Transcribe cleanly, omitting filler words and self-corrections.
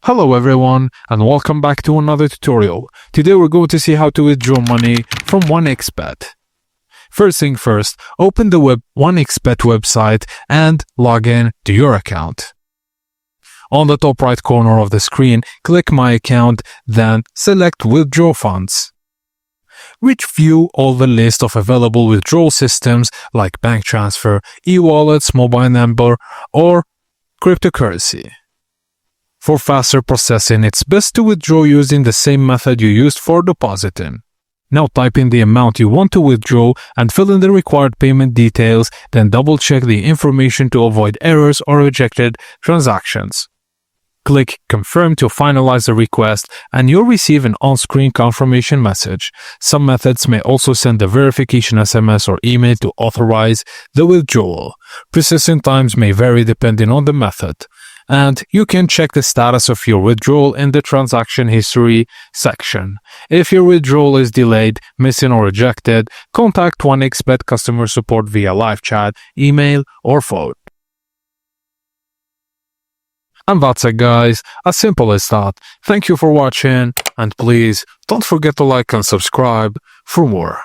Hello everyone and welcome back to another tutorial. Today we're going to see how to withdraw money from 1xBet. First thing first, open the 1xBet website and log in to your account. On the top right corner of the screen, click My Account, then select Withdraw Funds, which view all the list of available withdrawal systems like bank transfer, e-wallets, mobile number, or cryptocurrency. For faster processing, it's best to withdraw using the same method you used for depositing. Now type in the amount you want to withdraw and fill in the required payment details, then double-check the information to avoid errors or rejected transactions. Click Confirm to finalize the request and you'll receive an on-screen confirmation message. Some methods may also send a verification SMS or email to authorize the withdrawal. Processing times may vary depending on the method. And you can check the status of your withdrawal in the transaction history section. If your withdrawal is delayed, missing, or rejected, contact 1xBet customer support via live chat, email, or phone. And that's it guys, as simple as that. Thank you for watching and please don't forget to like and subscribe for more.